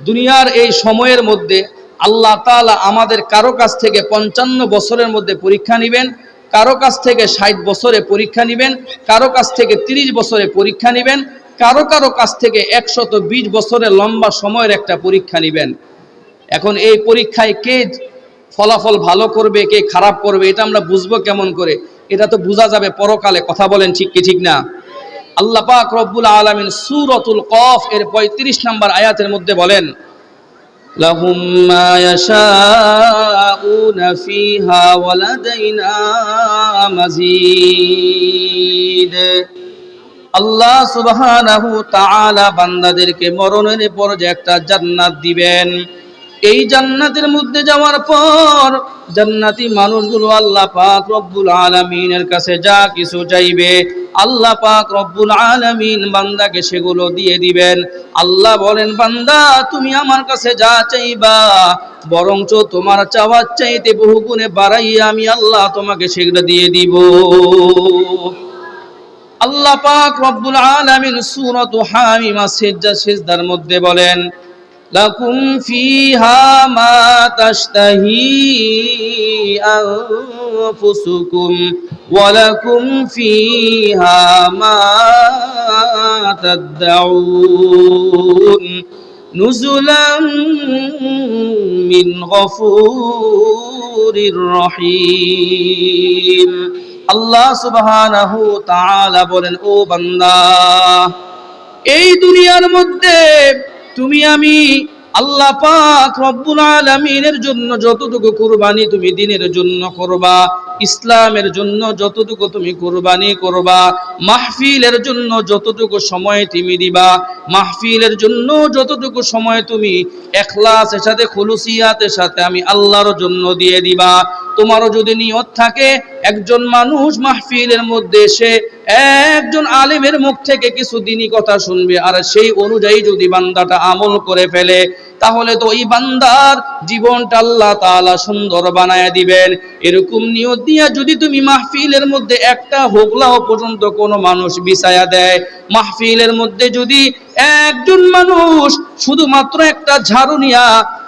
দুনিয়ার এই সময়ের মধ্যে আল্লাহ তাআলা আমাদের কারো কাছ থেকে 55 বছরের মধ্যে পরীক্ষা নেবেন, কারো কাছ থেকে 60 বছরে পরীক্ষা নেবেন, কারো কাছ থেকে 30 বছরে পরীক্ষা নেবেন, কারো কাছ থেকে 120 বছরের লম্বা সময়ের একটা পরীক্ষা নেবেন। এখন এই পরীক্ষায় কে ফলাফল ভালো করবে, কে খারাপ করবে, এটা আমরা বুঝবো কেমন করে? এটা তো বোঝা যাবে পরকালে। কথা বলেন ঠিক কি ঠিক না? আল্লাহ পাক রব্বুল আলামিন সূরাতুল কফ এর 35 নম্বর আয়াতের মধ্যে বলেন, লাহুম মা ইয়াশাউনা ফিহা ওয়া লাদাইনা মাজিদ। আল্লাহ সুবহানাহু তাআলা বান্দাদেরকে মরণের পর যে একটা জান্নাত দিবেন, এই জান্নাতের মধ্যে যাওয়ার পর জান্নাতি মানুষগুলো আল্লাহ পাক রব্বুল আলামিনের কাছে যা কিছু চাইবে আল্লাহ পাক রব্বুল আলামিন বান্দাকে সেগুলো দিয়ে দিবেন। আল্লাহ বলেন, বান্দা তুমি আমার কাছে যা চাইবা বরঞ্চ তোমার চাওয়ার চাইতে বহু গুণে বাড়াইয়া আমি আল্লাহ তোমাকে সেগুলো দিয়ে দিব। আল্লাহ পাক রব্বুল আলামিন সূরাতু হামিম সিজদার মধ্যে বলেন, লাকুম ফিহা মা তাশতাহি আনফুসুকুম ওয়া লাকুম ফিহা মা তাদউন নুজুলাম মিন গফুরির রহিম। আল্লাহ সুবহানাহু তাআলা বলেন, ও বান্দা, এই দুনিয়ার মধ্যে তুমি আমি আল্লাহ পাক রব্বুল আলামিনের জন্য যতটুকু কুরবানি তুমি দিনের জন্য করবা, ইসলামের জন্য যতটুকু তুমি কুরবানি করবা, মাহফিলের জন্য যতটুকু সময় তুমি দিবা, মাহফিলের জন্য যতটুকু সময় তুমি ইখলাসের সাথে খুলুসিয়াতের সাথে আমি আল্লাহর জন্য দিয়ে দিবা। তোমারও যদি নিয়ত থাকে একজন মানুষ মাহফিলের মধ্যে এসে একজন আলেমের মুখ থেকে কিছু দ্বীনি কথা শুনবে আর সেই অনুযায়ী যদি বান্দাটা আমল করে ফেলে, তাহলে তো ওই বান্দার জীবনটা আল্লাহ তাআলা সুন্দর বানায় দিবেন। এরকম নিয়ত দিয়া যদি তুমি মাহফিলের মধ্যে একটা হোগলাও পর্যন্ত কোনো মানুষ বিছায়া দেয়, মাহফিলের মধ্যে যদি একজন মানুষ শুধুমাত্র একটা ঝাড়ু নিয়া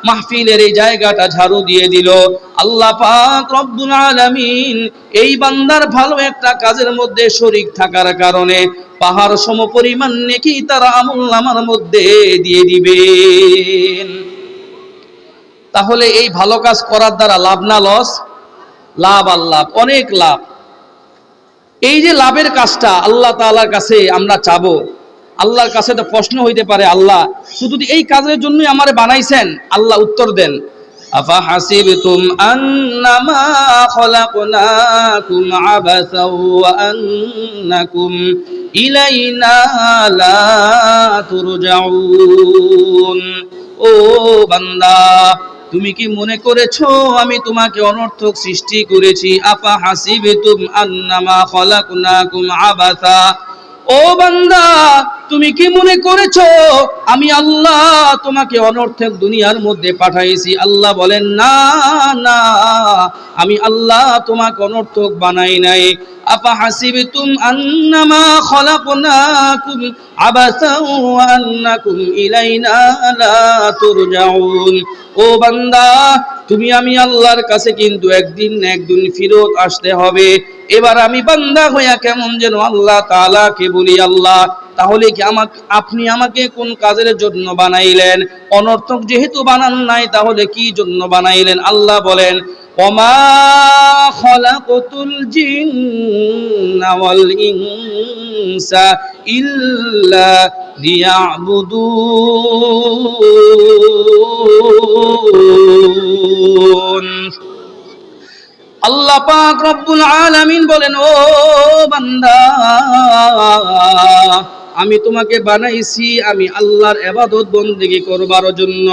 মাহফিলের এই জায়গাটা ঝাড়ু দিয়ে দিল, আল্লাহ পাক রব্বুল আলামিন এই বান্দার ভালো একটা কাজের মধ্যে শরীক থাকার কারণে পাহাড় সমপরিমাণ নেকি তার আমলনামার মধ্যে দিয়ে দিবেন। তাহলে এই ভালো কাজ করার দ্বারা লাভ না লস? লাভ, আল্লাহ অনেক লাভ। এই যে লাভের কাজটা আল্লাহ তাআলার কাছে আমরা চাবো, আল্লাহর কাছে তো প্রশ্ন হইতে পারে, আল্লাহ শুধু এই কাজের জন্যই আমারে বানাইছেন? আল্লাহ উত্তর দেন, আফা হাসিবতুম আন্নামা খলাকনাকুম আবাসা ওয়া আন্নাকুম ইলাইনা লা তুরজাউন। ও বান্দা, তুমি কি মনে করেছো আমি তোমাকে অনর্থক সৃষ্টি করেছি? আফা হাসিবতুম আন্নামা খলাকনাকুম আবাসা। ও বান্দা, তুমি কি মনে করেছো আমি আল্লাহ তোমাকে অনর্থক দুনিয়ার মধ্যে পাঠাইছি? আল্লাহ বলেন, না না, আমি আল্লাহ তোমাকে অনর্থক বানাই নাই। আফা হাসিবতুম আন্নামা খলাকনাকুম আবাসা ওয়া আন্নাকুম ইলাইনা লা তুরজাউন। ও বান্দা, তুমি আমি আল্লাহর কাছে কিন্তু একদিন না একদিন ফিরত আসতে হবে। এবার আমি বান্দা হইয়া কেমন যেন আল্লাহ তাআলাকে বলি, আল্লাহ তাহলে কি আপনি আমাকে কোন কাজের জন্য বানাইলেন? অনর্থক যেহেতু বানান নাই, তাহলে কি জন্য বানাইলেন? আল্লাহ বলেন, ওমা খলাকতুল জিন্না ওয়াল ইনসা ইল্লা লিয়াবুদুন। আল্লাহ পাক রব্বুল আলামিন বলেন, ও বান্দা, আমি তোমাকে বানাইছি আমি আল্লাহর ইবাদত বندگی করবার জন্য।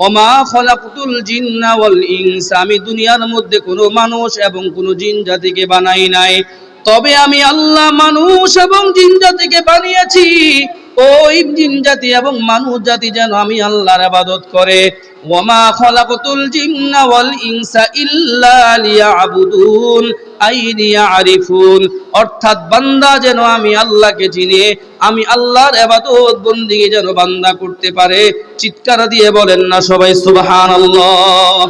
ওমা খলাকতুল জিন্না ওয়াল ইনসা, আমি দুনিয়ার মধ্যে কোনো মানুষ এবং কোনো জিন জাতিকে বানাই নাই, তবে আমি আল্লাহ মানুষ এবং জিন জাতিকে বানিয়েছি ওই জিন জাতি এবং মানুষ জাতি যেন আমি আল্লাহর ইবাদত করে। ওমা খলাকতুল জিন্না ওয়াল ইনসা ইল্লা লিয়াবুদুন, আইনি ইয়ারিফুন, অর্থাৎ বান্দা যেন আমি আল্লাহকে চিনে আমি আল্লাহর ইবাদত বندگی যেন বান্দা করতে পারে। চিৎকার দিয়ে বলেন না সবাই সুবহানাল্লাহ।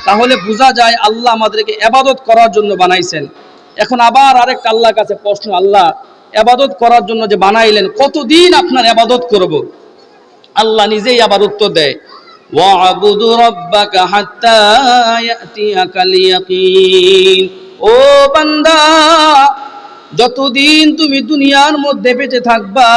তাহলে বোঝা যায় আল্লাহ আমাদেরকে ইবাদত করার জন্য বানাইছেন। এখন আবার আরেকটা আল্লাহর কাছে প্রশ্ন, আল্লাহ ইবাদত করার জন্য যে বানাইলেন কতদিন আপনার ইবাদত করব? আল্লাহ নিজেই আবার উত্তর দেয়, ওয়া'বুদু রাব্বাকা হাত্তা ইয়াতিয়াকাল ইয়াকিন। ও বান্দা, যতদিন তুমি দুনিয়ার মধ্যে বেঁচে থাকবা,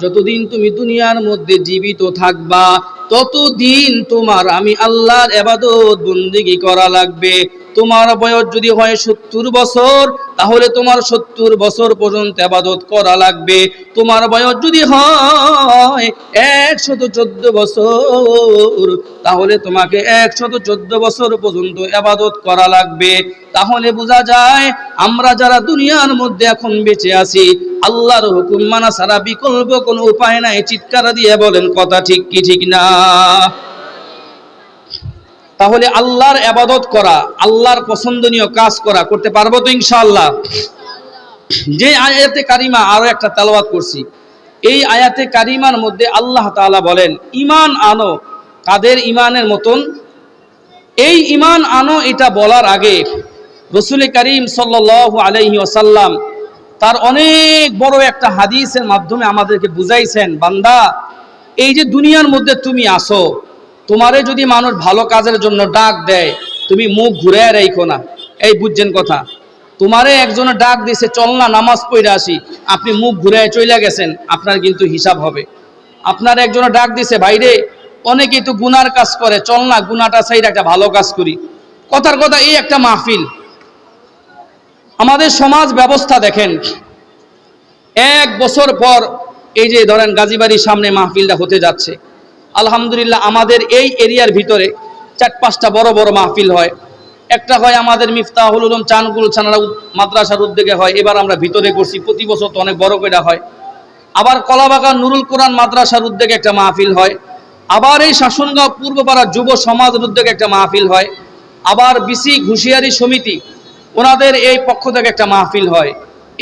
যতদিন তুমি দুনিয়ার মধ্যে জীবিত থাকবা, ততদিন তোমার আমি আল্লাহর ইবাদত বندگی করা লাগবে। তোমার বয়স যদি হয় 70 বছর, তাহলে তোমার 70 বছর পর্যন্ত ইবাদত করা লাগবে। তোমার বয়স যদি হয় 114 বছর, তাহলে তোমাকে 114 বছর পর্যন্ত ইবাদত করা লাগবে। তাহলে বোঝা যায় আমরা যারা দুনিয়ার মধ্যে এখন বেঁচে আছি, আল্লাহর হুকুম মানা ছাড়া বিকল্প কোনো উপায় নাই। চিৎকার দিয়ে বলেন কথা ঠিক কি ঠিক না? তাহলে আল্লাহর ইবাদত করা, আল্লাহর পছন্দনীয় কাজ করা করতে পারবো তো ইনশাআল্লাহ? যে আয়াতে কারিমা আরো একটা তেলাওয়াত করছি, এই আয়াতে কারিমার মধ্যে আল্লাহ তাআলা বলেন ঈমান আনো। কাদের ঈমানের মতন? এই ঈমান আনো এটা বলার আগে রাসূল করিম সাল্লাল্লাহু আলাইহি ওয়াসাল্লাম তার অনেক বড় একটা হাদিসের মাধ্যমে আমাদেরকে বুঝাইছেন, বান্দা এই যে দুনিয়ার মধ্যে তুমি আসো, তোমারে যদি মানুষ ভালো কাজের জন্য ডাক দেয়, তুমি মুখ ঘুরে রাখো না। এই বুঝছেন কথা? তোমারে একজনে ডাক দিয়েছে, চল না নামাজ পড়ে আসি, আপনি মুখ ঘুরে চলে গেছেন, আপনার কিন্তু হিসাব হবে। আপনার একজনে ডাক দিয়েছে, ভাইরে অনেকেই তো গুনার কাজ করে, চল না গুনাহটা ছাইড়া একটা ভালো কাজ করি। কথার কথা এই একটা মাহফিল। আমাদের সমাজ ব্যবস্থা দেখেন, 1 বছর পর এই যে ধরেন গাজীবাড়ির সামনে মাহফিলটা হতে যাচ্ছে, আলহামদুলিল্লাহ আমাদের এই এরিয়ার ভিতরে 4-5টা বড় বড় মাহফিল হয়। একটা হয় আমাদের মিফতাহুল উলুম চানগুল ছানারা মাদ্রাসার উদ্যোগে হয়, এবার আমরা ভিতরে করছি, প্রতি বছর তো অনেক বড় করে হয়। আবার কলাবাগান নুরুল কোরআন মাদ্রাসার উদ্যোগে একটা মাহফিল হয়। আবার এই শাসনগাঁও পূর্বপাড়া যুব সমাজের উদ্যোগে একটা মাহফিল হয়। আবার বিসি ঘুষিয়ারি সমিতি ওনাদের এই পক্ষ থেকে একটা মাহফিল হয়।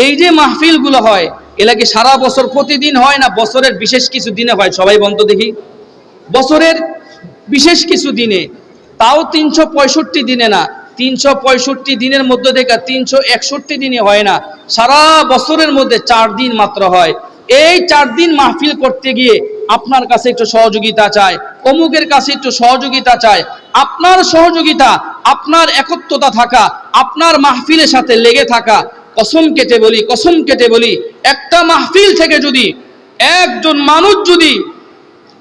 এই যে মাহফিলগুলো হয়, এগুলা কি সারা বছর প্রতিদিন হয় না বছরের বিশেষ কিছু দিনে হয়? সবাই বলতো দেখি। বছরের বিশেষ কিছু দিনে, তাও 365 দিনে না, 365 দিনের মধ্যে থেকে 361 দিনে হয় না, সারা বছরের মধ্যে 4 দিন মাত্র হয়। এই 4 দিন মাহফিল করতে গিয়ে আপনার কাছে একটু সহযোগিতা চাই, অমুকের কাছে একটু সহযোগিতা চাই। আপনার সহযোগিতা, আপনার একত্রতা থাকা, আপনার মাহফিলের সাথে লেগে থাকা। কসম কেটে বলি, কসম কেটে বলি, একটা মাহফিল থেকে যদি একজন মানুষ যদি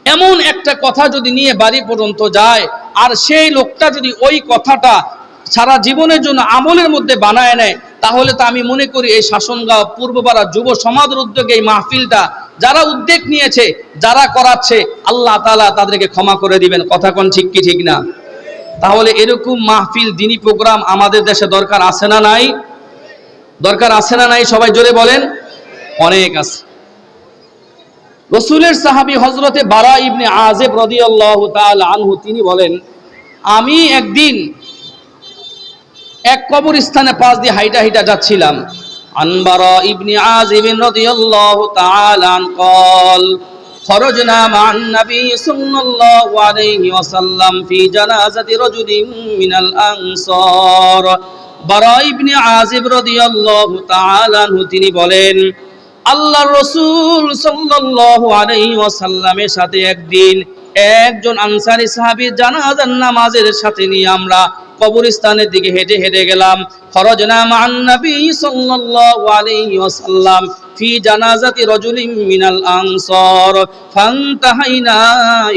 এমন একটা কথা যদি নিয়ে বাড়ি পর্যন্ত যায়, আর সেই লোকটা যদি ওই কথাটা সারা জীবনের জন্য আমলের মধ্যে বানায় নেয়, তাহলে তো আমি মনে করি এই শাসনগাঁও পূর্বপাড়া যুব সমাজের উদ্যোগে এই মাহফিলটা যারা উদ্যোগ নিয়েছে, যারা করাচ্ছে, আল্লাহ তাআলা তাদেরকে ক্ষমা করে দিবেন। কথা কোন ঠিক কি ঠিক না? তাহলে এরকম মাহফিল দিনী প্রোগ্রাম আমাদের দেশে দরকার আছে না নাই? দরকার আছে না নাই? সবাই জোরে বলেন। অনেক আছে। রাসূলের সাহাবী হযরতে বারা ইবনে আযিব রাদিয়াল্লাহু তাআলা আনহু তিনি বলেন, আমি একদিন এক কবরস্থানে পাশ দিয়ে হাইটা হাইটা যাচ্ছিলাম। আনবারা ইবনে আযিব রাদিয়াল্লাহু তাআলা আন قال خرجنا مع النبي صلى الله عليه وسلم في جنازة رجل من الأنصار। বারা ইবনে আযিব রাদিয়াল্লাহু তাআলা আনহু তিনি বলেন, আল্লাহর রাসূল সাল্লাল্লাহু আলাইহি ওয়াসাল্লামের সাথে একদিন একজন আনসারী সাহাবীর জানাজার নামাজের সাথে নিয়ে আমরা কবরস্থানের দিকে হেঁটে হেঁটে গেলাম। খরজনা মান নবী সাল্লাল্লাহু আলাইহি ওয়াসাল্লাম ফি জানাজাতি রাজুলিন মিনাল আনসার ফান্তাহাইনা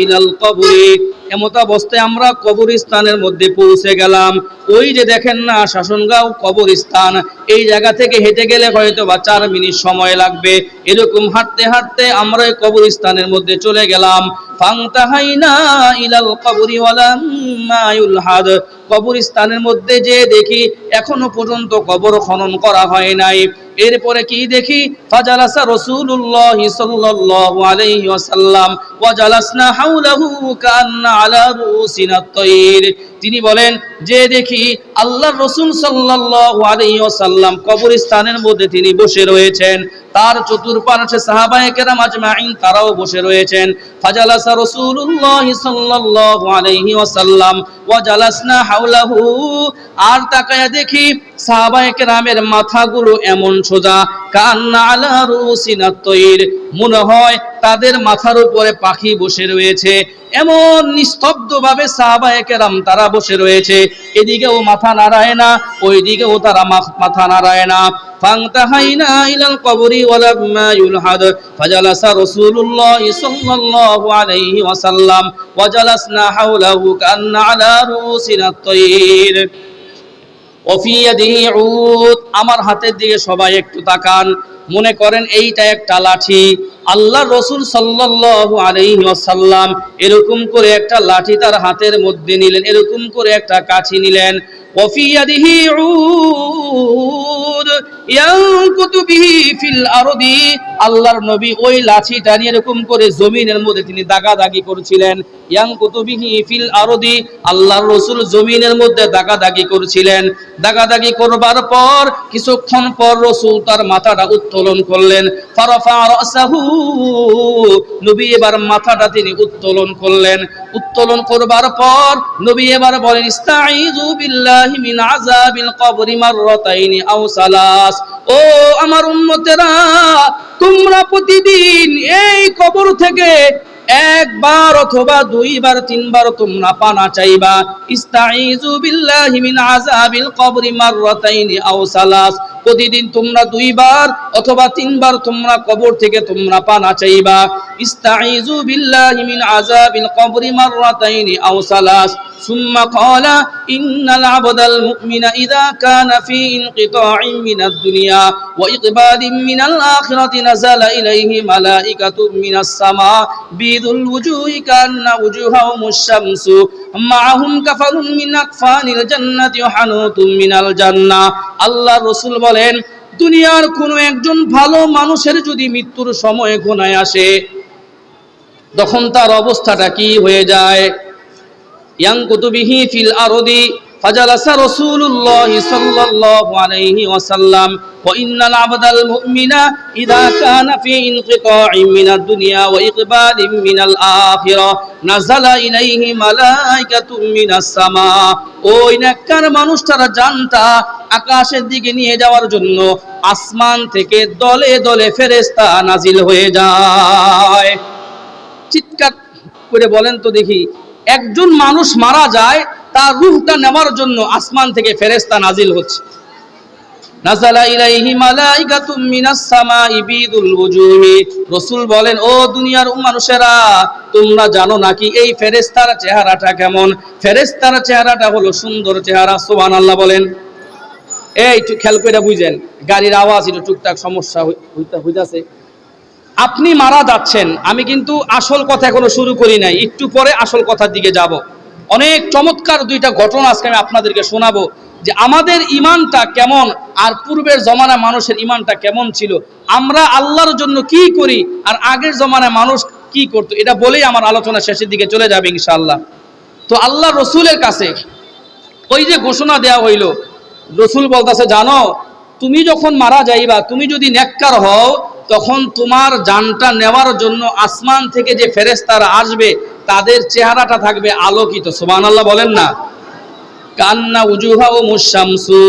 ইলাল কবরি। এমত অবস্থায় আমরা কবরস্থানের মধ্যে পৌঁছে গেলাম। ওই যে দেখেন না শাসনগাঁও কবরস্থান, এই জায়গা থেকে হেঁটে গেলে হয়তো বা 4 মিনিট সময় লাগবে। এরকম হাঁটতে হাঁটতে আমরা এই কবরস্থানের মধ্যে চলে গেলাম। ফান্তাহাইনা ইলাল কবরি ওয়ালাম মা ইউলহাদ। কবরস্থানের মধ্যে যে দেখি এখনো পর্যন্ত কবর খনন করা হয় নাই। এরপরে কি দেখি, ফাজালাসা রাসূলুল্লাহ সাল্লাল্লাহু আলাইহি ওয়াসাল্লাম ওয়া জালাসনা হাওলাহু কান্না আলা রুসিনা তাইর। তিনি বলেন যে দেখি আল্লাহর রাসূল সাল্লাল্লাহু আলাইহি ওয়াসাল্লাম কবরস্থানের মধ্যে তিনি বসে রয়েছেন, তার চতুর্পার্শ্বে সাহাবায়ে কেরাম আজমাইন তারাও বসে রয়েছেন। ফাজালাসা রাসূলুল্লাহ সাল্লাল্লাহু আলাইহি ওয়াসাল্লাম ওয়া জালাসনা হাওলাহু, আর তাকায়া দেখি সাহাবায়ে কেরামের মাথাগুলো এমন সোজা, কান্না আলা রুসিনাত তৈর, মনে হয় তাদের মাথার উপরে পাখি বসে রয়েছে, এমন নিস্তব্ধভাবে সাহাবায়ে কেরাম তারা বসে রয়েছে, এদিকেও মাথা নাড়ায় না, ওইদিকেও তারা মাথা নাড়ায় না। ফান্তাহাইনা ইলাল কবরি ওয়ালাম্মা ইউলহাদ ফাজালাসা রাসূলুল্লাহ সাল্লাল্লাহু আলাইহি ওয়াসাল্লাম ওয়া জালাসনা হাওলাহু কান্না আলা রুসিনাত তৈর ওফি ইয়াদিহি উদ। আমার হাতের দিকে সবাই একটু তাকান, মনে করেন এইটা একটা লাঠি। আল্লাহর রাসূল সাল্লাল্লাহু আলাইহি ওয়াসাল্লাম এরকম করে একটা লাঠি তার হাতের মধ্যে নিলেন, এরকম করে একটা কাঠি নিলেন। ওফি ইয়াদিহি উদ ইয়ানকুতু বিহি ফিল আরদি, আল্লাহর নবী ওই লাঠিটা নিয়ে এরকম করে জমিনের মধ্যে তিনি দাগাদাগি করছিলেন। ইয়ানকুতু বিহি ফিল আরদি, আল্লাহর রাসূল জমিনের মধ্যে দাগাদাগি করছিলেন। দাগাদাগি করবার পর কিছুক্ষণ পর রাসূল তার মাথাটা উত্তোলন করলেন। ফারাফা রাসাহু, নবী এবার মাথাটা তিনি উত্তোলন করলেন। উত্তোলন করবার পর নবী এবার বলেন ইস্তাঈযু বিল্লাহি মিন আযাবিল কবরি মাররাতাইনি আও সালাস। ও আমার উম্মতেরা, তোমরা প্রতিদিন এই কবর থেকে একবার অথবা দুইবার তিনবার তোমরা পানা চাইবা। ইস্তাঈযু বিল্লাহি মিন আযাবিল কবরি মাররাতাইনি আও সালাস, প্রতিদিন তোমরা দুইবার অথবা তিনবার তোমরা কবর থেকে তোমরা পানা চাইবা। ইস্তাঈযু বিল্লাহি মিন আযাবিল কবরি মাররাতাইনি আও সালাস। সুম্মা ক্বালা ইন্নাল আবদাল মুমিনা ইযা কানা ফি ইনকিতাইন মিনাদ দুনিয়া ওয়া ইকবালিন মিনাল আখিরাতি নাযালা ইলাইহি মালাইকাতুম মিনাস সামা বিদুল ওয়ুজুহি কান্না ওয়ুজুহুমুশ শামসু মাআহুম কাফারুন মিন আকফানিল জান্নাতি ওয়া হানুতুম মিনাল জান্নাহ। আল্লাহর রাসূল বলেন, দুনিয়ার কোন একজন ভালো মানুষের যদি মৃত্যুর সময় ঘনায় আসে, তখন তার অবস্থাটা কি হয়ে যায়? ইয়ানকুতু বিহি ফিল আরদি ফাজালাসা রাসূলুল্লাহ সাল্লাল্লাহু আলাইহি ওয়াসাল্লাম ওয়া ইন্নাল আবদাল মুমিনা ইযা কানা ফি ইনকিতাইন মিনাদ দুনিয়া ওয়া ইকবালিন মিনাল আখিরাহ নাযালা ইলাইহি মালাইকাতুম মিনাস সামা। ওই নেককার মানুষটার জানটা আকাশের দিকে নিয়ে যাওয়ার জন্য আসমান থেকে দলে দলে ফেরেশতা নাজিল হয়ে যায়। চিৎকার করে বলেন তো দেখি, একজন মানুষ মারা যায়, তার রূহটা নেওয়ার জন্য আসমান থেকে ফেরেশতা নাজিল হচ্ছে। নাযালা ইলাইহি মালাইকাতুম মিনাস সামাই বিদুল ওয়ুজুহি। রাসূল বলেন, ও দুনিয়ার মানুষেরা, তোমরা জানো নাকি এই ফেরেশতার চেহারাটা কেমন? ফেরেশতার চেহারাটা হলো সুন্দর চেহারা। সুবহানাল্লাহ বলেন। এই একটু খেয়াল করে বুঝেন, গাড়ির আওয়াজ একটু টুকটাক সমস্যা হইতাছে। আপনি মারা যাচ্ছেন, আমি কিন্তু আসল কথা এখনো শুরু করি নাই, একটু পরে আসল কথার দিকে যাব। অনেক চমৎকার দুইটা ঘটনা আজকে আমি আপনাদেরকে শোনাবো, যে আমাদের ঈমানটা কেমন আর পূর্বের জমানায় মানুষের ঈমানটা কেমন ছিল, আমরা আল্লাহর জন্য কি করি আর আগের জমানায় মানুষ কি করতো, এটা বলেই আমার আলোচনা শেষের দিকে চলে যাবে ইনশাআল্লাহ। তো আল্লাহ রসুলের কাছে ওই যে ঘোষণা দেয়া হইল, রসুল বলতেছে, জানো তুমি যখন মারা যাইবা, তুমি যদি নেককার হও, তখন তোমার জানটা নেওয়ার জন্য আসমান থেকে যে ফেরেশতারা আসবে, তাদের চেহারাটা থাকবে আলোকিত। সুবহানাল্লাহ বলেন না। কান্না উজুহাহুমুশ শামসু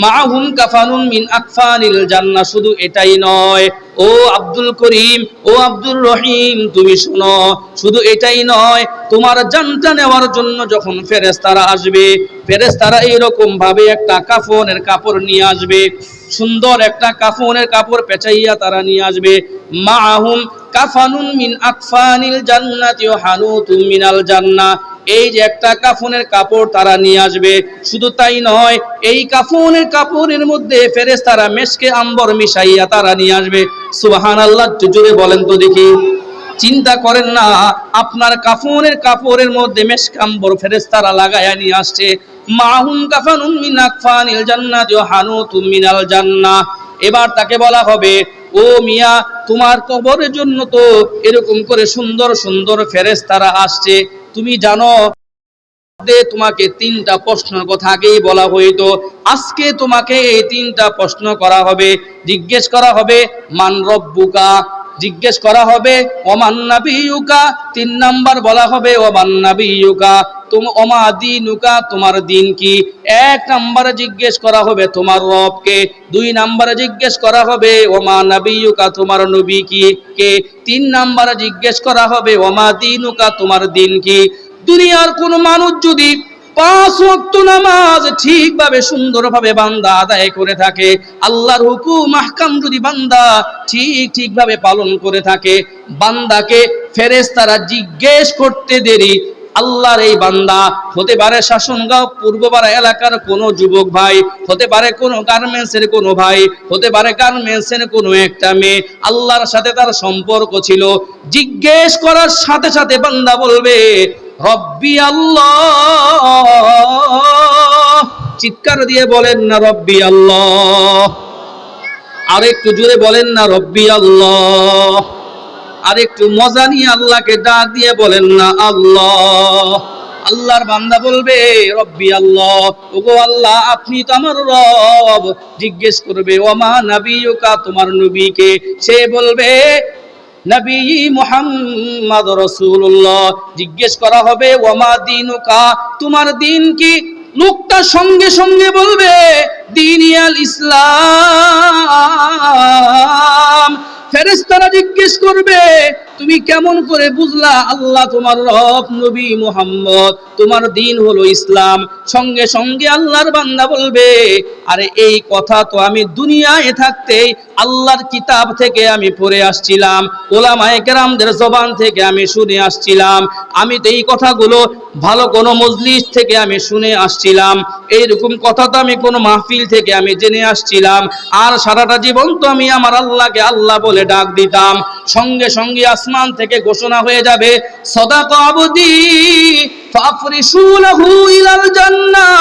মাআহুম কাফানুন মিন আকফানিল জান্নাহ। শুধু এটাই নয়, ও আব্দুল করিম, ও আব্দুর রহিম, তুমি শোনো, শুধু এটাই নয়, তোমার জানটা নেওয়ার জন্য যখন ফেরেশতারা আসবে, ফেরেশতারা এইরকম ভাবে একটা কাফনের কাপড় নিয়ে আসবে, সুন্দর একটা কাফনের কাপড় পেঁচাইয়া তারা নিয়ে আসবে। মাআহুম কাফানুন মিন আকফানিল জান্নাতি ওয়া হানুতুম মিনাল জান্নাহ। এই যে একটা কাফনের কাপড় তারা নিয়ে আসবে, শুধু তাই নয়, এই কাফনের কাপড়ের মধ্যে ফেরেশতারা মেশকে আম্বর মিশাইয়া তারা নিয়ে আসবে। সুবহানাল্লাহ, জোরে বলেন তো দেখি। চিন্তা করেন না, আপনার কাফনের কাপড়ের মধ্যে মেশকে আম্বর ফেরেশতারা লাগায়া নিয়ে আসছে। মাহুম কাফানুম মিন আকফানিল জান্নাতি ওয়া হানুতুম মিনাল জান্নাহ। এবার তাকে বলা হবে, ও মিয়া, তোমার কবরের জন্য তো এরকম করে সুন্দর সুন্দর ফেরেশতারা আসছে, তুমি জানো তোমাকে তিনটা প্রশ্নের কথা আগেই বলা হইতো, আজকে তোমাকে এই তিনটা প্রশ্ন করা হবে। জিজ্ঞেস করা হবে মান রব্বুকা, জিজ্ঞেস করা হবে ওমান নাবিয়ুকা, 3 নাম্বার বলা হবে ওমান নাবিয়ুকা, ওমা দীনুকা, তোমার দিন কি। 1 নম্বরে জিজ্ঞেস করা হবে তোমার রবকে, 2 নম্বরে জিজ্ঞেস করা হবে ওমা নাবিয়ুকা, তোমার নবী কি কে, 3 নম্বরে জিজ্ঞেস করা হবে ওমা দীনুকা, তোমার দিন কি। দুনিয়ার কোন মানুষ যদি 5 ওয়াক্ত নামাজ ঠিকভাবে সুন্দরভাবে বান্দা আদায় করে থাকে, আল্লাহর হুকুম আহকাম যদি বান্দা ঠিকভাবে পালন করে থাকে, বান্দাকে ফেরেশতারা জিজ্ঞেস করতে দেরি। আল্লাহর এই বান্দা হতে পারে শাসনগাঁও পূর্বপাড়া এলাকার কোন যুবক ভাই, হতে পারে কোন গার্মেন্টসের কোন ভাই, হতে পারে গার্মেন্টসের কোনো একটা মেয়ে, আল্লাহর সাথে তার সম্পর্ক ছিল। জিজ্ঞেস করার সাথে সাথে বান্দা বলবে রব্বি আল্লাহ। চিৎকার দিয়ে বলেন না রব্বি আল্লাহ। আর একটু জোরে বলেন না রব্বি আল্লাহ। আর একটু মজা নিয়ে আল্লাহকে ডাক দিয়ে বলেন না আল্লাহ। আল্লাহর বান্দা বলবে রব্বি আল্লাহ, ওগো আল্লাহ আপনি তো আমার রব। জিজ্ঞেস করবে ওমা নাবিয়ুকা, তোমার নবীকে। সে বলবে নবী মুহাম্মদ রাসূলুল্লাহ। জিজ্ঞেস করা হবে ওমা দীনুকা, তোমার দিন কি। লোকটা সঙ্গে সঙ্গে বলবে দীনিয়াল ইসলাম। ফেরেশতারা জিজ্ঞেস করবে তুমি কেমন করে বুঝলা আল্লাহ তোমার রব নবী মুহাম্মদ, তোমার দিন হলো ইসলাম। সঙ্গে সঙ্গে আল্লাহর বান্দা বলবে আরে এই কথা তো আমি দুনিয়ায় থাকতেই আল্লাহর কিতাব থেকে আমি পড়ে আসছিলাম, উলামায়ে কেরামদের জবান থেকে আমি শুনে আসছিলাম, আমি তো এই কথাগুলো ভালো কোনো মজলিস থেকে আমি শুনে আসছিলাম, এইরকম কথা তো আমি কোনো মাহফিল থেকে আমি জেনে আসছিলাম। আর সারাটা জীবন তো আমি আমার আল্লাহকে আল্লাহ বলে ডাক দিতাম। সঙ্গে সঙ্গে আসমান থেকে ঘোষণা হয়ে যাবে সাদাকা আবদি ফাফরিশু লাহু ইলাল জান্নাহ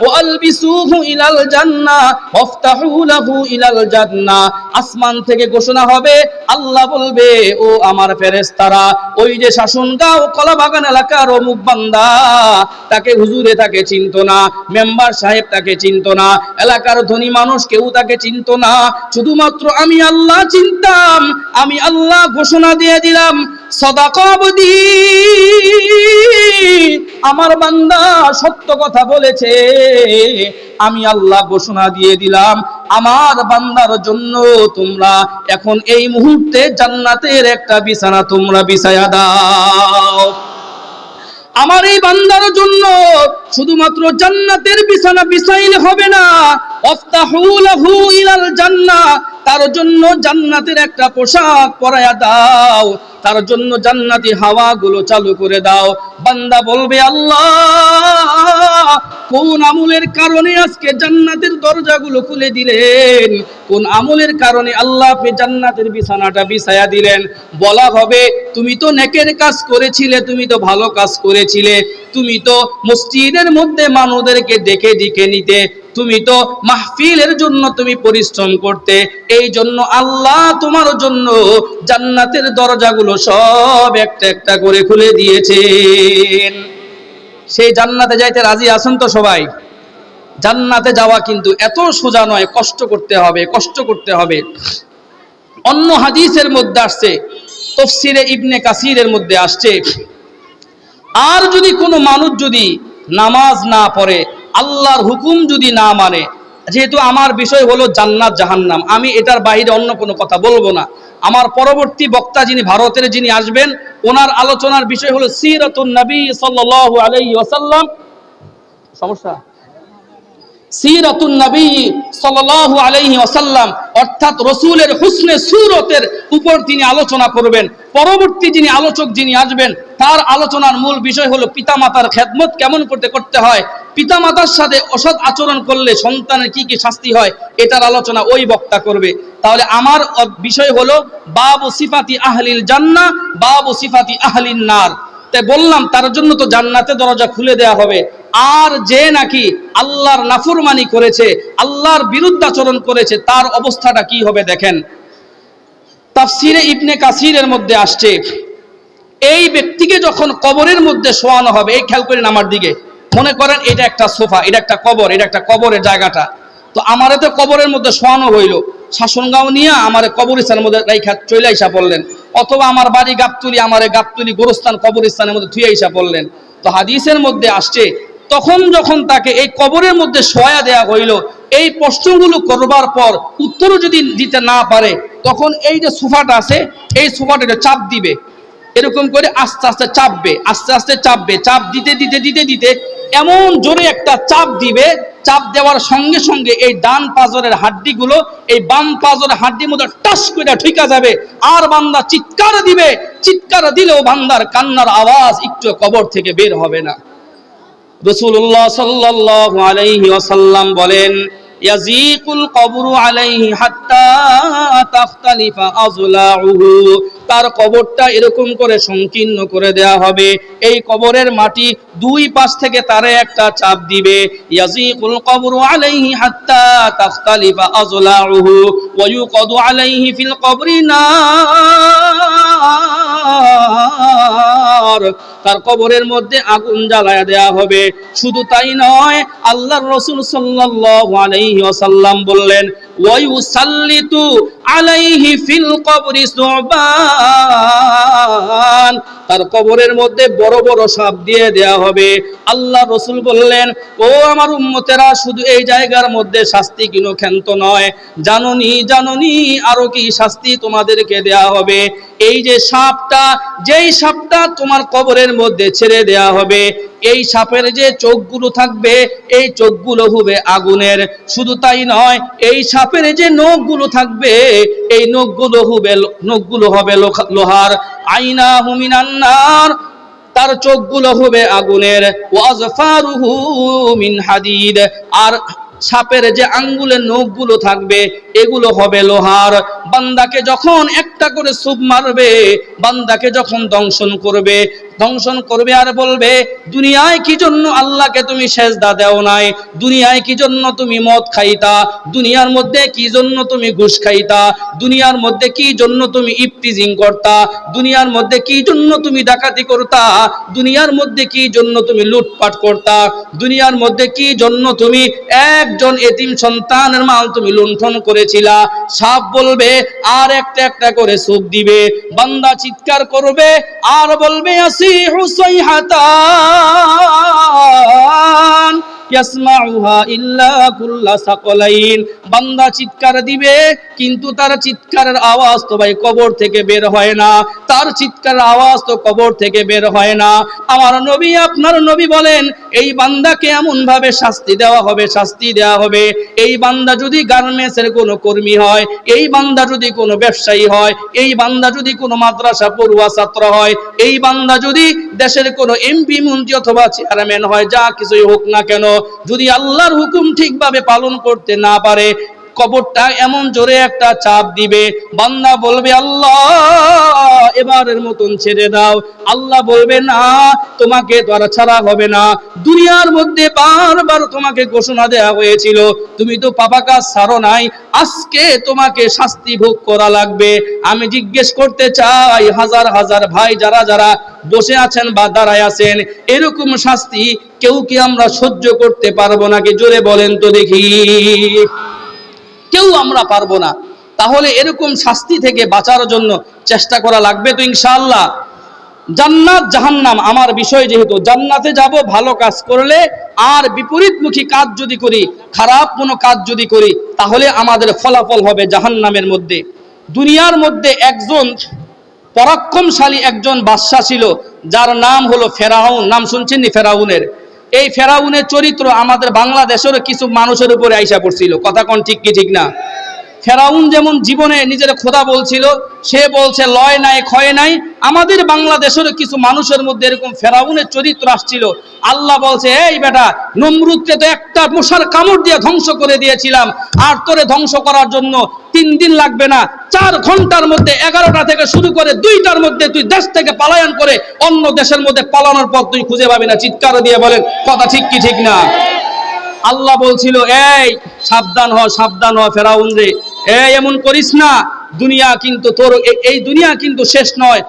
ওয়া আলবিসুহু ইলাল জান্নাহ ওয়াফতাহু লাহু ইলাল জান্নাহ। আসমান থেকে ঘোষণা হবে, আল্লাহ বলবে ও আমার ফেরেশতারা, ওই যে শাসনগাঁও কলাবাগান এলাকার অমুক বান্দা, তাকে হুজুরে তাকে চিনতো না, মেম্বার সাহেব তাকে চিনতো না, এলাকার ধনী মানুষ কেউ তাকে চিনতো না, শুধুমাত্র আমি আল্লাহ চিনতাম। আমি আল্লাহ ঘোষণা দিয়ে দিলাম সাদাকা আবদি, আমার বান্দা সত্য কথা বলেছে। আমি আল্লাহ ঘোষণা দিয়ে দিলাম আমার বান্দার জন্য তোমরা এখন এই মুহূর্তে জান্নাতের একটা বিছানা তোমরা বিছায়া দাও। আমার এই বান্দার জন্য শুধুমাত্র জান্নাতের বিছানা বিছাইলে হবে না, আফতাহু লাহু ইলাল জান্নাহ, তার জন্য জান্নাতের একটা পোশাক পরায়া দাও, তার জন্য জান্নাতি হাওয়াগুলো চালু করে দাও। বান্দা বলবে আল্লাহ কোন আমলের কারণে আজকে জান্নাতের দরজাগুলো খুলে দিলেন, কোন আমলের কারণে আল্লাহ আপনি জান্নাতের বিছানাটা বিছায়া দিলেন। বলা হবে তুমি তো নেকের কাজ করেছিলে, তুমি তো ভালো কাজ করেছিলে, তুমি তো মসজিদের মধ্যে মানুষদেরকে ডেকে ডেকে নিতে, তুমি তো মাহফিলের জন্য তুমি পরিশ্রম করতে, এই জন্য আল্লাহ তোমার জন্য জান্নাতের দরজাগুলো সব একটা একটা করে খুলে দিয়েছেন। সেই জান্নাতে যাইতে রাজি আছেন তো সবাই? জান্নাতে যাওয়া কিন্তু এত সোজা নয়, কষ্ট করতে হবে, কষ্ট করতে হবে। অন্য হাদিসের মধ্যে আসছে, তাফসীরে ইবনে কাসিরের মধ্যে আসছে, আর যদি কোনো মানুষ যদি নামাজ না পড়ে, আল্লাহর হুকুম যদি না মানে, যেহেতু আমার বিষয় হলো জান্নাত জাহান্নাম, আমি এটার বাইরে অন্য কোনো কথা বলবো না। আমার পরবর্তী বক্তা যিনি ভারতের যিনি আসবেন, ওনার আলোচনার বিষয় হলো সিরাতুন নবী সাল্লাল্লাহু আলাইহি ওয়াসাল্লাম। সমস্যা সিরাতুন নবী সাল্লাল্লাহু আলাইহি ওয়াসাল্লাম, অর্থাৎ রাসূলের হুসনে সুরতের উপর তিনি আলোচনা করবেন। পরবর্তী যিনি আলোচক যিনি আসবেন, তার আলোচনার মূল বিষয় হলো পিতামাতার খেদমত কেমন করতে হয়, পিতামাতার সাথে অসৎ আচরণ করলে সন্তানের কি কি শাস্তি হয়, এটার আলোচনা ওই বক্তা করবে। তাহলে আমার বিষয় হলো বাবু সিফাতি আহলিল জান্নাহ বাবু সিফাতি আহলিন নার। তাই বললাম তার জন্য তো জান্নাতে দরজা খুলে দেয়া হবে। আর যে নাকি আল্লাহর নাফরমানি করেছে, আল্লাহর বিরুদ্ধাচরণ করেছে, তার অবস্থাটা কি হবে দেখেন। তাফসীরে ইবনে কাসিরের মধ্যে আসছে, এই ব্যক্তিকে যখন কবরের মধ্যে শোয়ানো হবে, এই খেয়াল করেন আমার দিকে, মনে করেন এটা একটা সোফা, এটা একটা কবর, এটা একটা কবরের জায়গাটা। তো আমারে তো কবরের মধ্যে শোয়ানো হইল, শাসনগাঁও নিয়ে আমার কবরস্থানের মধ্যে রাইখা চলে আইসা পড়লেন, অথবা আমার বাড়ি গাবতুলি, আমার গাবতুলি গোরস্থান কবরস্থানের মধ্যে থুয়ে আইসা পড়লেন। তো হাদিসের মধ্যে আসছে তখন যখন তাকে এই কবরের মধ্যে শোয়া দেয়া হইল, এই প্রশ্নগুলো করবার পর উত্তরও যদি দিতে না পারে, তখন এই যে সোফাটা আছে এই সোফাটা চাপ দিবে, এরকম করে আস্তে আস্তে চাপবে, আস্তে আস্তে চাপবে, চাপ দিতে দিতে দিতে দিতে এমন জোরে একটা চাপ দিবে, চাপ দেওয়ার সঙ্গে সঙ্গে এই ডান পাজরের হাড্ডিগুলো এই বাম পাজরের হাড্ডির মধ্যে টাস করে ঢুকে যাবে, আর বান্দা চিৎকার দিবে, চিৎকার দিলেও বান্দার কান্নার আওয়াজ একটু কবর থেকে বের হবে না। রাসূলুল্লাহ সাল্লাল্লাহু আলাইহি ওয়াসাল্লাম বলেন, ইয়াজিকুল কবরু আলাইহি হাত্তা তাখতালিফা আযলাউহু, তার কবরটা এরকম করে সংকীর্ণ করে দেয়া হবে, এই কবরের মাটি দুই পাশ থেকে তারে একটা চাপ দিবে। ইয়াজিকুল কবরু আলাইহি হাত্তা তাখতালিফা আযলাউহু ওয়া ইউকাদু আলাইহি ফিল কবরি নার, তার কবরের মধ্যে আগুন জ্বালায়া দেয়া হবে। শুধু তাই নয়, আল্লাহর রাসূল সাল্লাল্লাহু আলাইহি ওয়াসাল্লাম বললেন, ওয়া ইউসাল্লিতু আলাইহি ফিল কবরি সুবান, তার কবরের মধ্যে বড় বড় সাপ দিয়ে দেয়া হবে। আল্লাহ রাসূল বললেন, ও আমার উম্মতেরা, শুধু এই জায়গার মধ্যে শাস্তি কিনো ক্ষান্ত নয়, জাননি জাননি আরো কি শাস্তি তোমাদেরকে দেয়া হবে। এই যে সাপটা, যেই সাপটা তোমার কবরের মধ্যে ছেড়ে দেয়া হবে, এই সাপের যে চোখগুলো থাকবে এই চোখগুলো হবে আগুনের। শুধু তাই নয়, এই সাপের যে নখগুলো থাকবে এই নখগুলো হবে লোহার। আইনাহু মিনান নার, তার চোখগুলো হবে আগুনের। ওয়াজফারুহু মিন হাদিদ, আর সাপের যে আঙ্গুলের নখগুলো থাকবে এগুলো হবে লোহার। বান্দাকে যখন একটা করে সুপ মারবে, বান্দাকে যখন দংশন করবে আর বলবে, দুনিয়ায় কি জন্য আল্লাহকে তুমি সেজদা দাও নাই, দুনিয়ায় কি জন্য তুমি মদ খাইতা, দুনিয়ার মধ্যে কি জন্য তুমি ঘুষ খাইতা, দুনিয়ার মধ্যে কি জন্য তুমি ইফতিজিং করতা, দুনিয়ার মধ্যে কি জন্য তুমি ডাকাতি করতা, দুনিয়ার মধ্যে কি জন্য তুমি লুটপাট করতা, দুনিয়ার মধ্যে কি জন্য তুমি একজন এতিম সন্তানের মাল তুমি লুণ্ঠন করেছিলা। সাপ বলবে আর একটা একটা করে সুপ দিবে, বান্দা চিৎকার করবে আর বলবে, ইয়াসিহু সাইহাতান ইয়াসমাউহা ইল্লা কুল্লা সাকলাইন, বান্দা চিৎকার দিবে কিন্তু তার চিৎকারের আওয়াজ তো ভাই কবর থেকে বের হয় না, তার চিৎকারের আওয়াজ তো কবর থেকে বের হয় না। আমার নবী, আপনার নবী বলেন, এই বান্দাকে এমন ভাবে শাস্তি দেওয়া হবে, এই বান্দা যদি গার্মেন্টসের কোনো কর্মী হয়, এই বান্দা যদি কোনো ব্যবসায়ী হয়, এই বান্দা যদি কোনো মাদ্রাসা পড়ুয়া ছাত্র হয়, এই বান্দা যদি দেশের কোনো এমপি মন্ত্রী অথবা চেয়ারম্যান হয়, যা কিছুই হোক না কেন, যদি আল্লাহর হুকুম ঠিকভাবে পালন করতে না পারে, কবরটা এমন জোরে একটা চাপ দিবে, বান্দা বলবে, আল্লাহ এবারের মতন ছেড়ে দাও। আল্লাহ বলবে, না, তোমাকে তো আর ছাড়া হবে না, দুনিয়ার মধ্যে বারবার তোমাকে ঘোষণা দেওয়া হয়েছিল, তুমি তো পাপা কাজ ছাড়ো নাই, আজকে তোমাকে শাস্তি ভোগ করা লাগবে। আমি জিজ্ঞেস করতে চাই, হাজার হাজার ভাই যারা যারা বসে আছেন বা দাঁড়ায় আছেন, এরকম শাস্তি কেউ কি আমরা সহ্য করতে পারবো নাকি? জোরে বলেন তো দেখি। কেউ আমরা পারবো না। তাহলে এরকম শাস্তি থেকে বাঁচার জন্য চেষ্টা করা লাগবে তো ইনশাআল্লাহ। জান্নাত জাহান্নাম আমার বিষয়, যেহেতু জান্নাতে যাব ভালো কাজ করলে, আর বিপরীতমুখী কাজ যদি করি, খারাপ কোনো কাজ যদি করি, তাহলে আমাদের ফলাফল হবে জাহান্নামের মধ্যে। দুনিয়ার মধ্যে একজন পরাক্রমশালী একজন বাদশা ছিল, যার নাম হলো ফেরাউন। নাম শুনছেন নি ফেরাউনের? এই ফেরাউনের চরিত্র আমাদের বাংলাদেশের কিছু মানুষের উপরে আইসা পড়ছিল। কথা কোন ঠিক কি ঠিক না? ফেরাউন যেমন জীবনে নিজের খোদা বলছিল, সে বলছে লয় নাই ক্ষয় নাই, আমাদের বাংলাদেশের কিছু মানুষের মধ্যে এরকম ফেরাউনের চরিত্র আসছিল। আল্লাহ বলছে, এই বেটা, নমরুদকে তো একটা মশার কামড় দিয়ে ধ্বংস করে দিয়েছিলাম, আর তোরে ধ্বংস করার জন্য 3 দিন লাগবে না, 4 ঘন্টার মধ্যে 11টা থেকে শুরু করে 2টার মধ্যে তুই দেশ থেকে পলায়ন করে অন্য দেশের মধ্যে পালানোর পর তুই খুঁজে পাবি না। চিৎকার দিয়ে বলেন, কথা ঠিক কি ঠিক না? আল্লাহ বলছিল, এই সাবধান হ ফেরাউন রে, এই এমন করিস না, দুনিয়া কিন্তু তোর, এই দুনিয়া কিন্তু শেষ নয়।